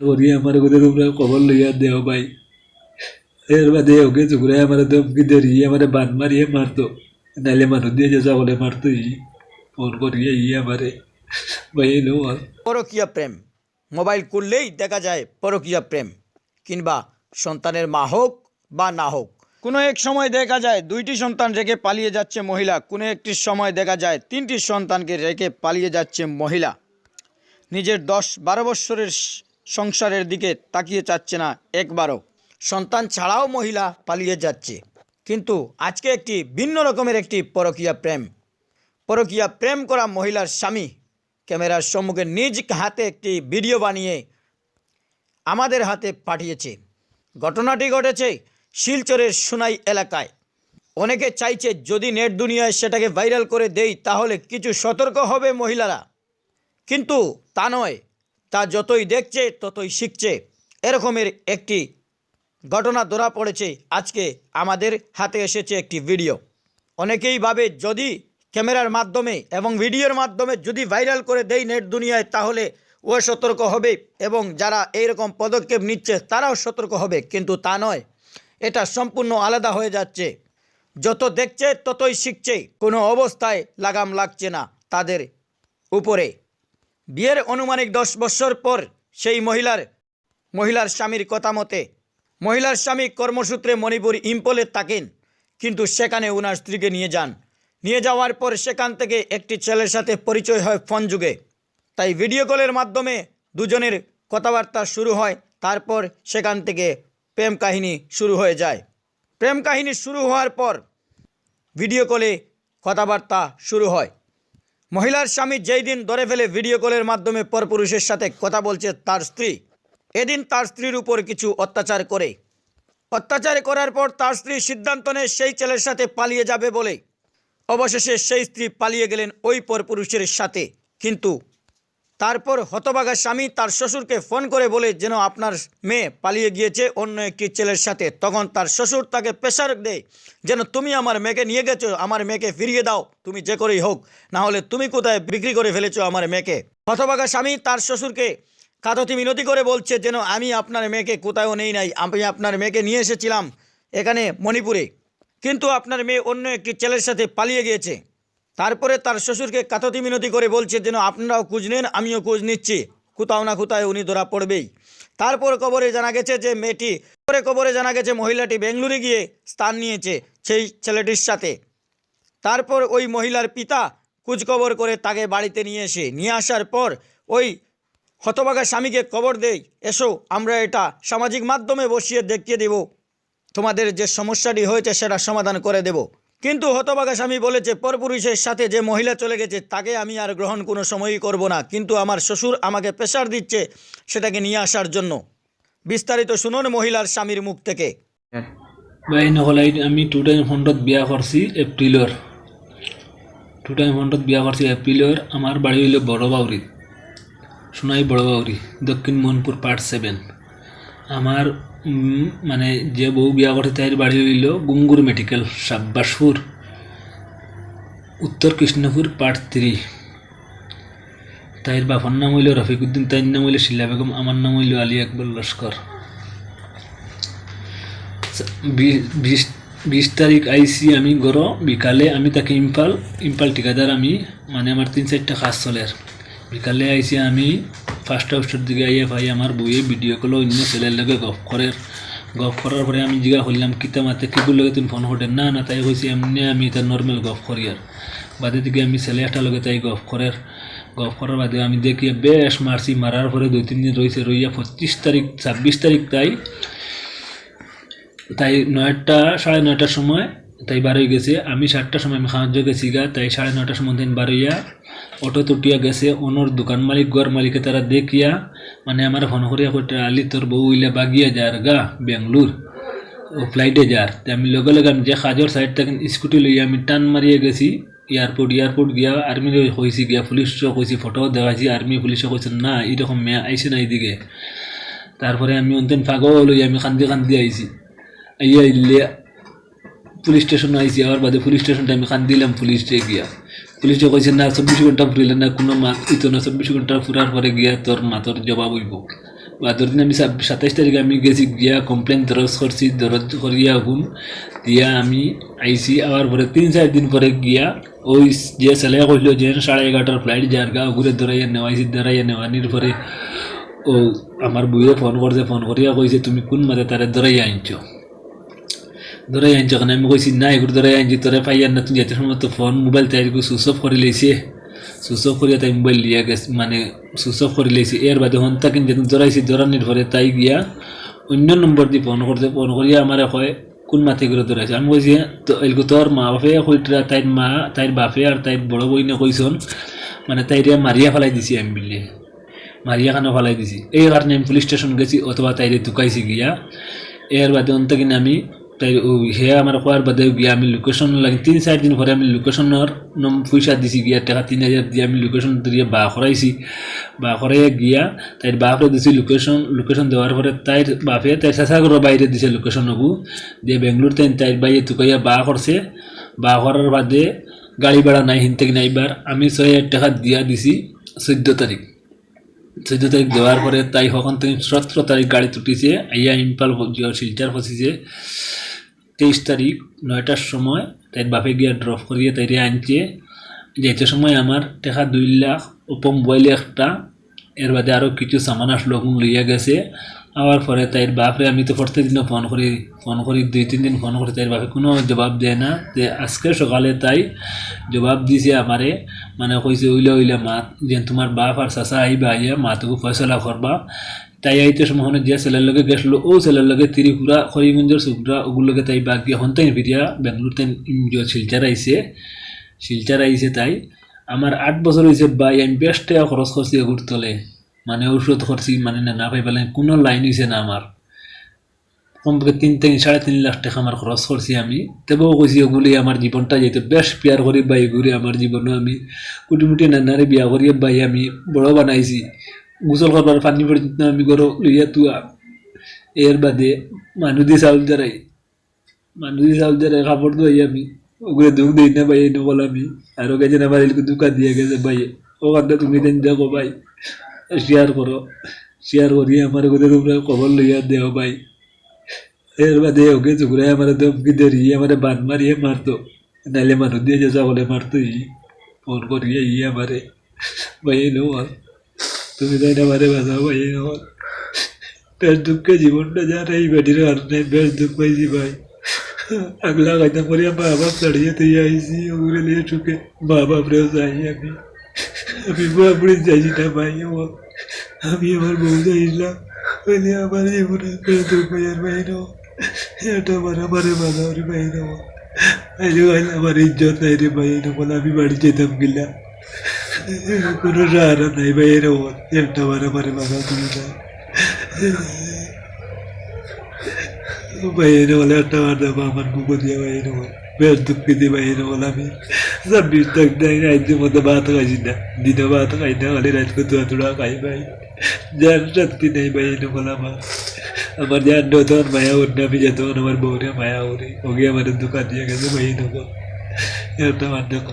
করিয়া আমার কথা তোমরা খবর লইয়া দেও ভাই। এর বাদে ওকে চুকরাই আমার ধমকি ধরিয়ে আমার বান মারিয়ে মারতো, নাইলে মানুষ দিয়ে যে সকলে মারতো। ফোন করিয়া আমারে ভাই এলো পরকীয়া প্রেম, মোবাইল খুললেই দেখা যায় পরকীয়া প্রেম, কিংবা সন্তানের মা হোক বা না হোক। কোনো এক সময় দেখা যায় 2টি সন্তান রেখে পালিয়ে যাচ্ছে মহিলা, কোনো একটি সময় দেখা যায় 3টি সন্তানকে রেখে পালিয়ে যাচ্ছে মহিলা। নিজের 10-12 বৎসরের সংসারের দিকে তাকিয়ে চাচ্ছে না একবারও। সন্তান ছাড়াও মহিলা পালিয়ে যাচ্ছে। কিন্তু আজকে একটি ভিন্ন রকমের একটি পরকীয়া প্রেম করা মহিলার স্বামী ক্যামেরার সম্মুখে নিজ হাতে একটি ভিডিও বানিয়ে আমাদের হাতে পাঠিয়েছে। ঘটনাটি ঘটেছে শিলচরের সোনাই এলাকায়। অনেকে চাইছে যদি নেট দুনিয়ায় সেটাকে ভাইরাল করে দেই তাহলে কিছু সতর্ক হবে মহিলারা, কিন্তু তা নয়। তা যতই দেখছে ততই শিখছে। এরকমের একটি ঘটনা ধরা পড়েছে। আজকে আমাদের হাতে এসেছে একটি ভিডিও। অনেকেই ভাবে যদি ক্যামেরার মাধ্যমে এবং ভিডিওর মাধ্যমে যদি ভাইরাল করে দেই নেট দুনিয়ায় তাহলে ও সতর্ক হবে এবং যারা এইরকম পদক্ষেপ নিচ্ছে তারাও সতর্ক হবে, কিন্তু তা নয়। এটা সম্পূর্ণ আলাদা হয়ে যাচ্ছে। যত দেখছে ততই শিখছে। কোনো অবস্থায় লাগাম লাগছে না তাদের উপরে। বিয়ের আনুমানিক 10 বছর পর সেই মহিলার স্বামীর কথা মতে মহিলার স্বামী কর্মসূত্রে মণিপুর ইম্ফলে থাকেন, কিন্তু সেখানে ওনার স্ত্রীকে নিয়ে যাওয়ার পর সেখান থেকে একটি ছেলের সাথে পরিচয় হয় ফোন যুগে। তাই ভিডিও কলের মাধ্যমে দুজনের কথাবার্তা শুরু হয়। তারপর সেখান থেকে প্রেম কাহিনী শুরু হয়ে যায়। প্রেম কাহিনী শুরু হওয়ার পর ভিডিও কলে কথাবার্তা শুরু হয়। মহিলার স্বামী যেই দিন ধরে ফেলে ভিডিও কলের মাধ্যমে পরপুরুষের সাথে কথা বলছে তার স্ত্রী, এদিন তার স্ত্রীর উপর কিছু অত্যাচার করার পর তার স্ত্রী সিদ্ধান্ত নেয় সেই ছেলের সাথে পালিয়ে যাবে বলে। অবশেষে সেই স্ত্রী পালিয়ে গেলেন ওই পরপুরুষের সাথে। কিন্তু তারপর হতভাগা স্বামী তার শ্বশুরকে ফোন করে বলে যেন আপনার মেয়ে পালিয়ে গিয়েছে অন্য একটি ছেলের সাথে। তখন তার শ্বশুর তাকে প্রেশার দেয় যেন তুমি আমার মেয়েকে নিয়ে গেছো, আমার মেয়েকে ফিরিয়ে দাও, তুমি যে করেই হোক, না হলে তুমি কোথায় বিক্রি করে ফেলেছো আমার মেয়েকে। হতভাগা স্বামী তার শ্বশুরকে কাততি মিনতি করে বলছে যেন আমি আপনার মেয়েকে কোথাও নেই নাই, আমি আপনার মেয়েকে নিয়ে এসেছিলাম এখানে মণিপুরে, কিন্তু আপনার মেয়ে অন্য একটি ছেলের সাথে পালিয়ে গিয়েছে। তারপরে তার শ্বশুরকে কাততি মিনতি করে বলছে যেন আপনারাও খোঁজ নেন, আমিও খোঁজ নিচ্ছি, কোথাও না কোথাও উনি ধরা পড়বেই। তারপর খবরে জানা গেছে যে মহিলাটি বেঙ্গালুরু গিয়ে স্থান নিয়েছে সেই ছেলেটির সাথে। তারপর ওই মহিলার পিতা খোঁজখবর করে তাকে বাড়িতে নিয়ে আসার পর ওই হতভাগা স্বামীকে খবর দেয়, এসো আমরা এটা সামাজিক মাধ্যমে বসিয়ে দেখিয়ে দেব, তোমাদের যে সমস্যাটি হয়েছে সেটা সমাধান করে দেব। কিন্তু হতভাগা স্বামী বলেছে পরপুরুষের সাথে যে মহিলা চলে গেছে তাকে আমি আর গ্রহণ কোনো সময়ই করব না, কিন্তু আমার শ্বশুর আমাকে প্রেশার দিচ্ছে সেটাকে নিয়ে আসার জন্য। বিস্তারিত শুনুন মহিলার স্বামীর মুখ থেকে। ভাই নহলাই আমি 2 টাইম ফন্ডত বিয়া করছি এপ্রিলর। 2 টাইম ফন্ডত বিয়া করছি এপ্রিলর। আমার বাড়ি হইল বড়বাউরি, সোনাই বড়বাউরি, দক্ষিণ মোহনপুর পার্ট 7। আমার মানে যে বউ বিয়া করছে তাইর বাড়ি হইল গুঙ্গুর মেডিকেল সাব্বাসপুর, উত্তর কৃষ্ণপুর পার্ট 3। তাইর বাবার নাম হইল রফিকুদ্দিন, তাইর নাম হইল শিলা বেগম, আমার নাম হইল আলী আকবর লস্কর। 20 তারিখ আইসি আমি গড় বিকালে। আমি তাকে ইম্পাল ঠিকাদার, আমি মানে আমার 3-4টা কাজ চলের। বিকালে আইসি আমি 1টা অবস্থার দিকে আইয়া ভাই আমার বইয়ে ভিডিও কল অন্য ছেলের লগে গপ করার পরে আমি জিজ্ঞা করলাম কিতা মাতে কিগুর লগে তুমি ফোন করেন না তাই কইছি এমনি আমি তার নর্মাল গপ করি। আর বাদে দিকে আমি ছেলে একটা লগে তাই গপ করার বাদে আমি দেখি বেশ মারছি। মারার পরে 2-3 দিন রইয়া 26 তারিখ তাই 9:30 সময় তাই বার হয়ে গেছে। আমি 7টার সময় আমি খাওয়ার গেছি গা, তাই 9:30 সময় তাই বার হইয়া অটো তুটিয়া গেছে। ওনর দোকান মালিক ঘর মালিকে তারা দেখিয়া মানে আমার ফোন করিয়া কইতে আলি তোর বউ হইলে বাগিয়া যার গা বেঙ্গলুর, ও ফ্লাইটে যার। তাই আমি লগে আমি যে কাজর সাইড থেকে স্কুটি লইয়া আমি টান মারিয়া গেছি এয়ারপোর্ট গিয়া। আর্মি কইছি গিয়া, পুলিশও কইছি, ফটো দেখাইছি, আর্মি পুলিশও কইছে না এরকম মেয়ে আইসে না এইদিকে। তারপরে আমি অন্তেন পাগল লইয়া আমি কান্দি আইছি। আইয়া ইল্লে পুলিশ স্টেশন আইসি। আবার বাদে পুলিশ স্টেশনটা আমি দিলাম পুলিশে গিয়া। পুলিশে কইছে না 24 ঘন্টা ফুরিলে না কোনো মাত ইতো না, 24 ঘন্টা ফুরার পরে গিয়া তোর মাতর জবাব হইব। ভাদর দিন আমি 27 তারিখে আমি গেছি গিয়া কমপ্লেন দরজ করছি, দরজ করিয়া আগুন দিয়া আমি আইসি। আবার পরে 3-4 দিন পরে গিয়া ওই যে ছেলে কইল যে 11:30টার ফ্লাইট যার গা ঘুরে ধরাইয়া নেওয়াইছি, ধরাইয়া নেওয়ানির পরে ও আমার বইয়ে ফোন করছে, ফোন করিয়া কইছে তুমি কোন মাঝে তারে ধরাইয়া আনছো, ধরাই আনছো। ওখানে আমি কইছি না এগুলো ধরাই আনছি তোরে পাইয়ার না, তুমি যেতে সময় তো ফোন মোবাইল তাই সুইচ অফ করে লইছে, সুইচ অফ করিয়া তাই মোবাইল লিয়া গেছে, মানে সুইচ অফ করে লইছে। এর বাদে হন তাকে যেদিন ধরাইছি ধরানির পরে তাই গিয়া অন্য নম্বর দিয়ে ফোন করতে, ফোন করিয়া আমার কয় কোন মাথে করে ধরাইছে। আমি কইছি তো এলকো তোর মা বাপে কইটা, তাইর মা তাইর বাপে আর তাইর বড় বইনে কইছন, মানে তাইরে মারিয়া ফেলাই দিছি, আমি বিলে মারিয়া খানো ফেলাই দিছি। এই কারণে আমি পুলিশ স্টেশন গেছি অথবা তাইরে তুকাইছি গিয়া। এর বাদে অন্ত কিনা আমি তাই হে আমার কোয়ার বাদে গিয়া আমি লোকেশন লাগে 3-4 দিন পরে আমি লোকেশনের পয়সা দিছি গিয়া, টাকা 3000 দিয়ে আমি লোকেশন দিয়ে বা করাইছি। বা করাইয়া গিয়া তাইর বাপরে দিছি লোকেশন দেওয়ার পরে তাইর বাপে তাই চেঁচাগড়ের বাইরে দিছে লোকেশন নবু দিয়ে বেঙ্গলোর তাইর বাইরে তুকাইয়া বা করছে। বা করার বাদে গাড়ি ভাড়া নাই হিনতে কিনা এইবার আমি 6000 টাকা দিয়া দিছি 14 তারিখ। 14 তারিখ দেওয়ার পরে তাই কখন থেকে 17 তারিখ গাড়ি তুটিছে, আইয়া ইম্পাল শিলচার ফসিছে। 23 তারিখ 9টার সময় তাই বাপে গিয়া ড্রপ করিয়ে তাইরে আনছে। যাইতে সময় আমার টাকা 2 লাখ উপর মোবাইলে একটা, এর বাদে আরও কিছু সামান আসলো লইয়া গেছে। আবার পরে তাইর বাপরে আমি তো প্রত্যেকদিনও ফোন করি 2-3 দিন ফোন করি, তাইর বাপে কোনো জবাব দেয় না। যে আজকে সকালে তাই জবাব দিছে আমারে, মানে কইছে ওইলে মা যে তোমার বাপ আর চাচা আইবা, আইয়া মাতুকু ফয়সলা করবা। তাই আইতে সময় যে ছেলের লগে গেছিল ও ছেলের লগে ত্রিপুরা করিমগঞ্জের সুকরা ওগুলোকে তাই বাদ গিয়ে হন তাই ফিরিয়া বেঙ্গলোর তাই শিলচার আইছে। তাই আমার 8 বছর হয়েছে ভাই, আমি বেশ টাকা খরচ করছি এগুর তলে, মানে ঔষধ করছি, মানে না পাই পেলে কোনো লাইন হয়েছে না আমার। কমপক্ষে 3-3.5 লাখ টাকা আমার খরচ করছি আমি। তবেও কইছি ওগুলি আমার জীবনটা যেতে বেশ পেয়ার করি বাই ঘুরে আমার জীবনে আমি কুটিমুটি নানারে বিয়া করিয়ে বাই আমি বড় বানাইছি। গোসল করবার পানি পর্যন্ত আমি গরো লইয়া তুয়া। এর বাদে মানুষ দিয়ে চাউল দাঁড়াই কাপড় ধোয়াই আমি ওগুলো দুঃখ দিই না ভাই নকল আমি। আরও গেছে আমার এলকে দোকান দিয়ে গেছে ভাই, ওখানটা তুমি দেন দেখো ভাই, শেয়ার করিয়ে আমার কথা তোমরা খবর লইয়া দেও ভাই। এর বাদে ওকে চুকরাই আমার ধমকি ধরিয়ে আমার বান মারিয়ে মারতো, নাইলে মানুষ দিয়ে যে সকলে মারতো। ফোন করিয়ে আমারে ভাই নকল তুমি তাই না মারে বাঁচাও ভাই নকল। বেশ দুঃখে জীবনটা যার এই বেটির কারণে বেশ দুঃখ পাইছি ভাই। আগলা গাইতাম করিয়া মা বাপ দাঁড়িয়ে তুই আইসি ওগুলো নিয়ে চুকে মা বাপরেও চাই আমি বুড়ি চাইছি না ভাই। আমি আমার বউ চাইছিলাম বলে আমার জীবনে বেশ দুঃখ পাইয়ার বাইর এটা আমারে বাঁধাও রে বাইর আমার ইজ্জত নাই রে বাইর বলে আমি বাড়ি যেতাম গিলা কোনো সাহারা নাই বাইর একটা আমারে বাঁধাও তুমি না বাইরে বলে একটা বাঁধাবো আমার বুকো দিয়ে বাইরে বল। বেশ দুঃখিত বাইরে বল আমি 26 তারিখ নাই রাইতের মধ্যে ভাত খাইছি না, দিনে ভাত খাই না, খালি রাত করে তোরা খাই ভাই। যার শক্তি নেই বাইরে বল আমার যার তখন মায়া উঠে আমি যেত আমার বউরে মায়া উড়ি ওকে আমার দোকান দিয়ে গেছে বাইরে বল একটা দেখো।